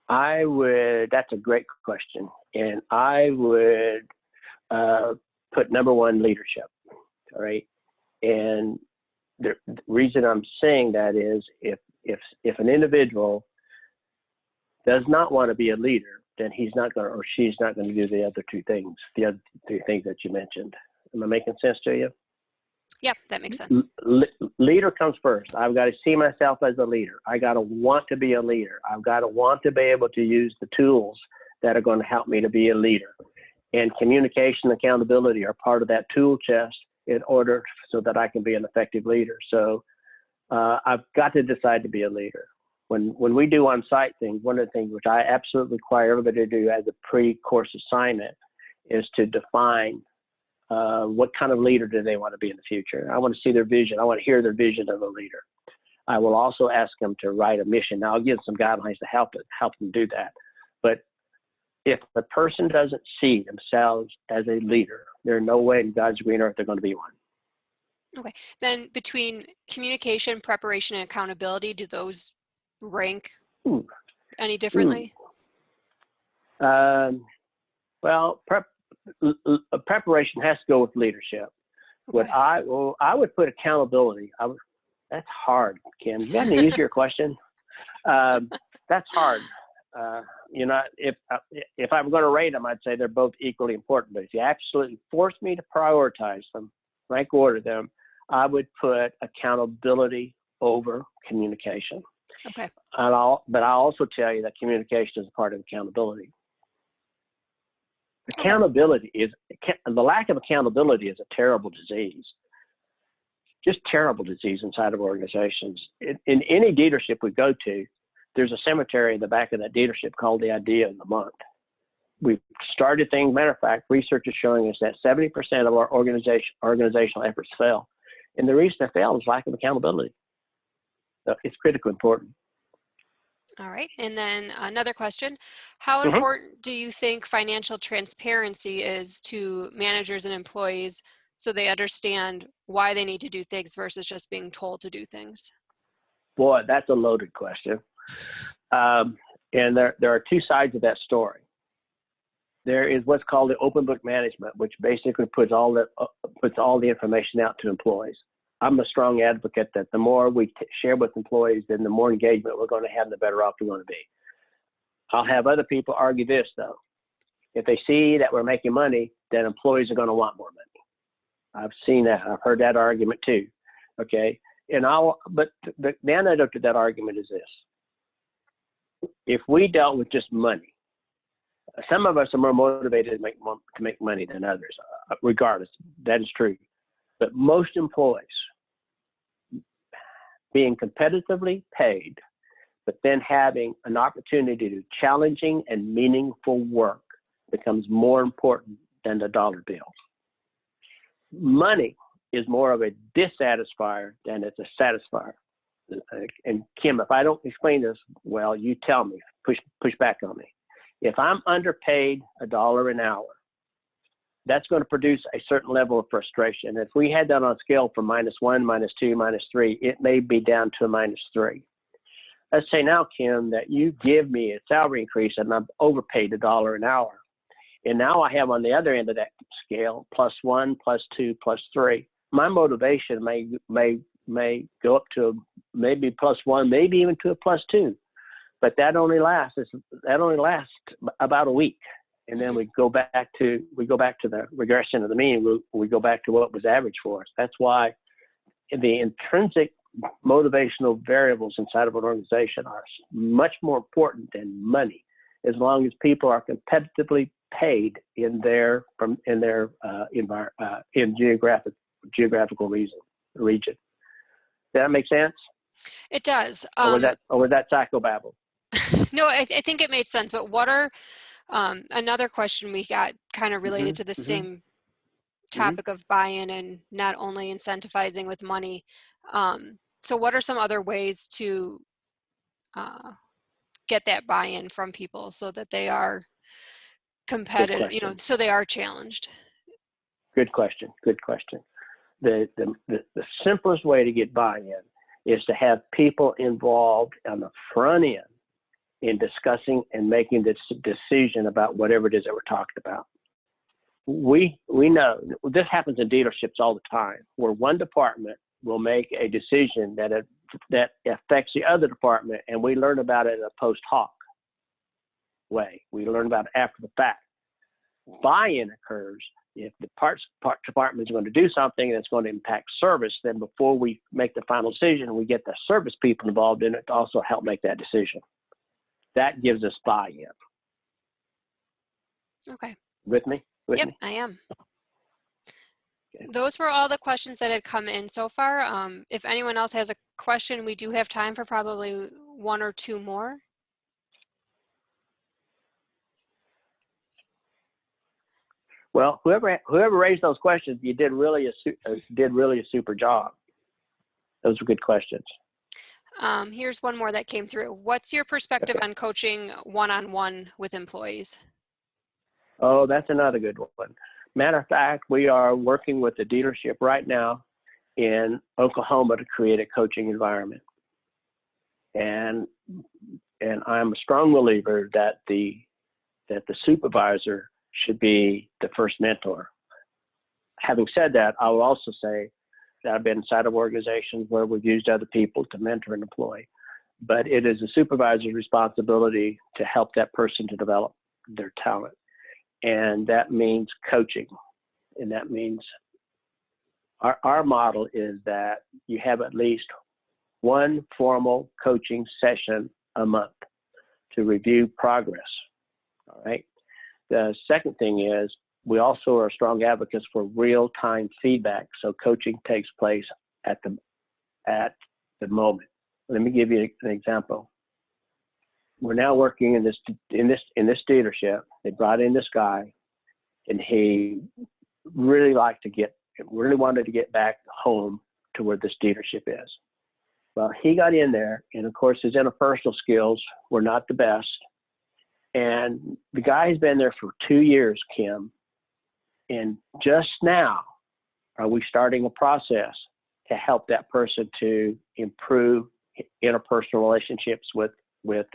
That's a great question. And I would put number one, leadership, all right? And the reason I'm saying that is if an individual does not want to be a leader, then he's not going to, or she's not going to do the other two things that you mentioned. Am I making sense to you? Yeah, that makes sense. Leader comes first. I've got to see myself as a leader. I got to want to be a leader. I've got to want to be able to use the tools that are going to help me to be a leader. And communication and accountability are part of that tool chest in order so that I can be an effective leader. So I've got to decide to be a leader. When we do on-site things, one of the things which I absolutely require everybody to do as a pre-course assignment is to define what kind of leader do they want to be in the future. I want to see their vision. I want to hear their vision of a leader. I will also ask them to write a mission. Now, I'll give some guidelines to help them do that. But if the person doesn't see themselves as a leader, there's no way in God's green earth they're going to be one. Okay. Then between communication, preparation, and accountability, do those rank any differently? Well, preparation has to go with leadership. Okay. I would put accountability. That's hard, Kim. You got an easier question? That's hard. If I'm going to rate them, I'd say they're both equally important. But if you absolutely force me to prioritize them, rank order them, I would put accountability over communication. Okay. But I'll also tell you that communication is a part of accountability. Accountability the lack of accountability is a terrible disease. Just terrible disease inside of organizations. In any dealership we go to, there's a cemetery in the back of that dealership called the Idea of the Month. We've started things. Matter of fact, research is showing us that 70% of our organizational efforts fail. And the reason they fail is lack of accountability. So it's critically important. All right. And then another question. How important do you think financial transparency is to managers and employees so they understand why they need to do things versus just being told to do things? Boy, that's a loaded question. And there are two sides of that story. There is what's called the open book management, which basically puts all the information out to employees. I'm a strong advocate that the more we share with employees, then the more engagement we're going to have, the better off we're going to be. I'll have other people argue this, though. If they see that we're making money, then employees are going to want more money. I've seen that. I've heard that argument too. Okay. But the antidote to that argument is this. If we dealt with just money, some of us are more motivated to make money than others, regardless. That is true. But most employees being competitively paid, but then having an opportunity to do challenging and meaningful work becomes more important than the dollar bill. Money is more of a dissatisfier than it's a satisfier. And Kim, if I don't explain this well, you tell me, push back on me. If I'm underpaid $1 an hour, that's going to produce a certain level of frustration. If we had that on a scale from -1, -2, -3, it may be down to a -3. Let's say now, Kim, that you give me a salary increase and I'm overpaid $1 an hour. And now I have on the other end of that scale, +1, +2, +3. My motivation may go up to maybe +1, maybe even to a +2, but that only lasts about a week, and then we go back to the regression of the mean. We go back to what was average for us. That's why the intrinsic motivational variables inside of an organization are much more important than money, as long as people are competitively paid in geographical region. Does that make sense? It does. Or was that psychobabble? No, I think it made sense. But what are another question we got kind of related to the same topic of buy-in and not only incentivizing with money. So what are some other ways to get that buy-in from people so that they are competitive, so they are challenged? Good question. The simplest way to get buy-in is to have people involved on the front end in discussing and making this decision about whatever it is that we're talking about. We know this happens in dealerships all the time, where one department will make a decision that affects the other department, and we learn about it in a post hoc way. We learn about it after the fact. Buy-in occurs if the parts department is going to do something that's going to impact service. Then before we make the final decision, we get the service people involved in it to also help make that decision. That gives us buy-in. Okay. With me? Yep, I am. Okay. Those were all the questions that had come in so far. If anyone else has a question, we do have time for probably one or two more. Well, whoever raised those questions, you did really a super job. Those were good questions. Here's one more that came through. What's your perspective on coaching one-on-one with employees? Oh, that's another good one. Matter of fact, we are working with a dealership right now in Oklahoma to create a coaching environment. And I'm a strong believer that the supervisor should be the first mentor. Having said that, I will also say that I've been inside of organizations where we've used other people to mentor an employee, but it is the supervisor's responsibility to help that person to develop their talent. And that means coaching. And that means our model is that you have at least one formal coaching session a month to review progress. All right. The second thing is we also are strong advocates for real-time feedback. So coaching takes place at the moment. Let me give you an example. We're now working in this dealership. They brought in this guy, and he really wanted to get back home to where this dealership is. Well, he got in there, and of course his interpersonal skills were not the best. And the guy's been there for 2 years, Kim. And just now are we starting a process to help that person to improve interpersonal relationships with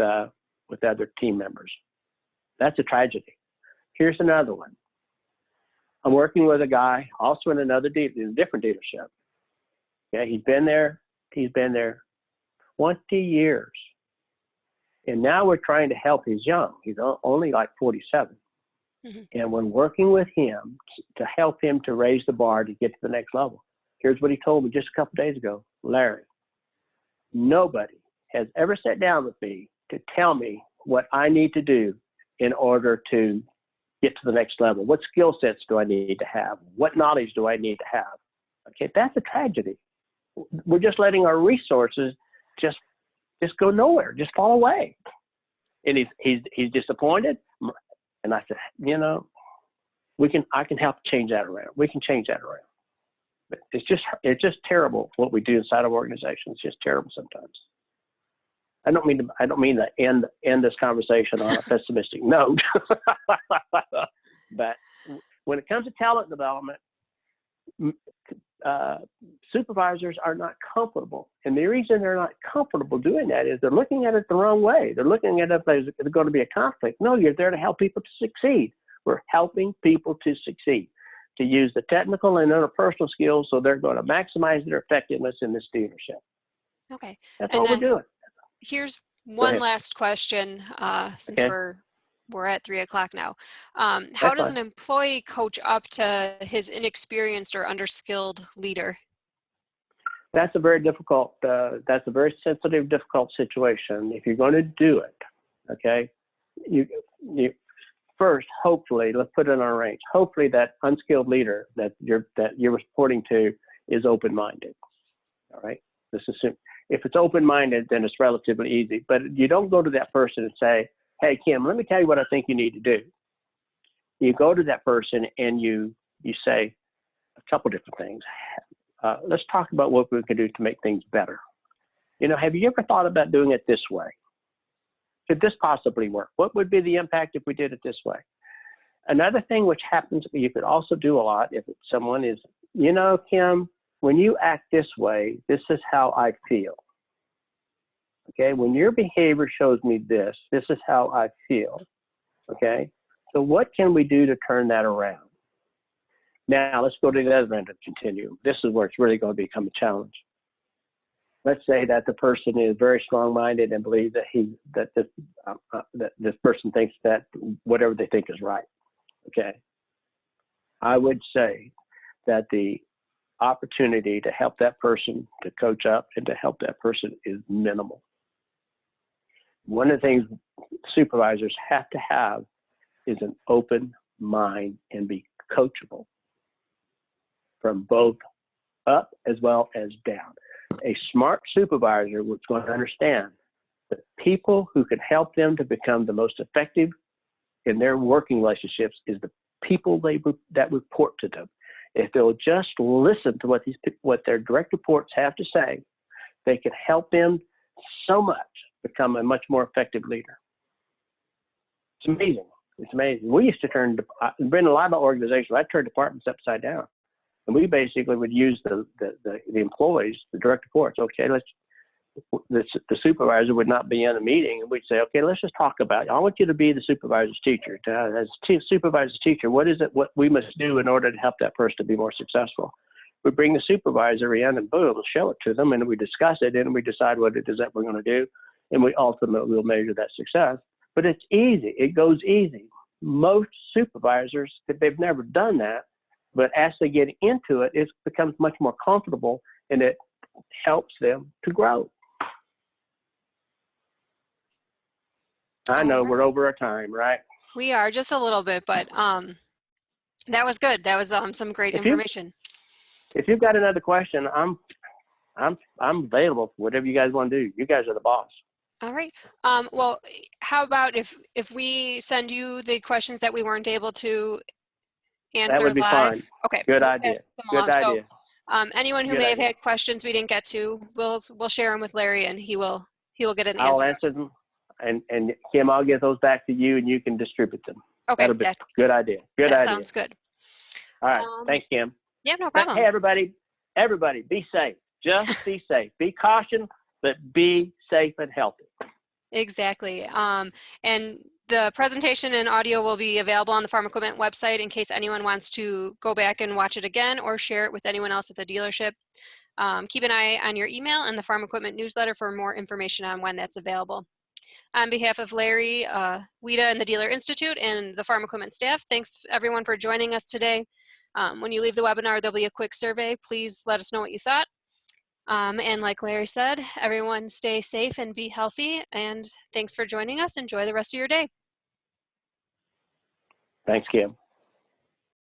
other team members. That's a tragedy. Here's another one. I'm working with a guy also in a different dealership. Yeah, he's been there 20 years. And now we're trying to help. He's young. He's only like 47. Mm-hmm. And when working with him to help him to raise the bar to get to the next level, here's what he told me just a couple days ago. Larry, nobody has ever sat down with me to tell me what I need to do in order to get to the next level. What skill sets do I need to have? What knowledge do I need to have? Okay, that's a tragedy. We're just letting our resources just go nowhere, just fall away. And he's disappointed. And I said, I can help change that around. We can change that around. But it's just terrible what we do inside of organizations. It's just terrible sometimes. I don't mean to end this conversation on a pessimistic note. But when it comes to talent development, supervisors are not comfortable. And the reason they're not comfortable doing that is they're looking at it the wrong way. They're looking at it as there's going to be a conflict. No, you're there to help people to succeed. We're helping people to succeed, to use the technical and interpersonal skills so they're going to maximize their effectiveness in this dealership. Okay. That's And what we're then doing. here's Go one ahead. last question, since Okay, we're at 3 o'clock now. How that's does fine. an employee coach up to his inexperienced or underskilled leader? That's a very difficult, that's a very sensitive, difficult situation. If you're going to do it, okay, you first, hopefully, let's put it on a range. Hopefully that unskilled leader that you're reporting to is open-minded, all right? This is, if it's open-minded, then it's relatively easy. But you don't go to that person and say, hey, Kim, let me tell you what I think you need to do. You go to that person and you say a couple different things. Let's talk about what we can do to make things better. You know, have you ever thought about doing it this way? Could this possibly work? What would be the impact if we did it this way? Another thing which happens, you could also do a lot if someone is, you know, Kim, when you act this way, this is how I feel. Okay, when your behavior shows me this, this is how I feel. Okay, so what can we do to turn that around? Now, let's go to the other end of the continuum. This is where it's really going to become a challenge. Let's say that the person is very strong-minded and believes that this person thinks that whatever they think is right. Okay, I would say that the opportunity to help that person, to coach up and to help that person is minimal. One of the things supervisors have to have is an open mind and be coachable from both up as well as down. A smart supervisor is going to understand that people who can help them to become the most effective in their working relationships is the people that report to them. If they'll just listen to what their direct reports have to say, they can help them so much become a much more effective leader. It's amazing. It's amazing. We used to in a lot of organizations, I turned departments upside down. And we basically would use the employees, the direct reports. Okay, the supervisor would not be in a meeting, and we'd say, okay, let's just talk about it. I want you to be the supervisor's teacher. As supervisor's teacher, what is it what we must do in order to help that person to be more successful? We bring the supervisor in and boom, we'll show it to them, and we discuss it, and we decide what it is that we're going to do, and we ultimately will measure that success. But it's easy. It goes easy. Most supervisors, they've never done that, but as they get into it, it becomes much more comfortable, and it helps them to grow. I know we're over our time, right? We are just a little bit, but that was good. That was some great information. If you've got another question, I'm available for whatever you guys want to do. You guys are the boss. All right. Well, how about if we send you the questions that we weren't able to answer that would be live? Fine. Okay. Good we'll idea. Good idea. So, anyone who Good may idea. have had questions we didn't get to, we'll share them with Larry, and he will get an answer. I'll answer them, and Kim, I'll get those back to you, and you can distribute them. Okay. That'll be good idea. Good that idea. Sounds good. All right. Thanks, Kim. Yeah, no problem. Hey, everybody, be safe. Just be safe. Be cautious, but be safe and healthy. Exactly. And the presentation and audio will be available on the Farm Equipment website in case anyone wants to go back and watch it again or share it with anyone else at the dealership. Keep an eye on your email and the Farm Equipment newsletter for more information on when that's available. On behalf of Larry, WIDA and the Dealer Institute and the Farm Equipment staff, thanks everyone for joining us today. When you leave the webinar, there'll be a quick survey. Please let us know what you thought. And like Larry said, everyone stay safe and be healthy. And thanks for joining us. Enjoy the rest of your day. Thanks, Kim.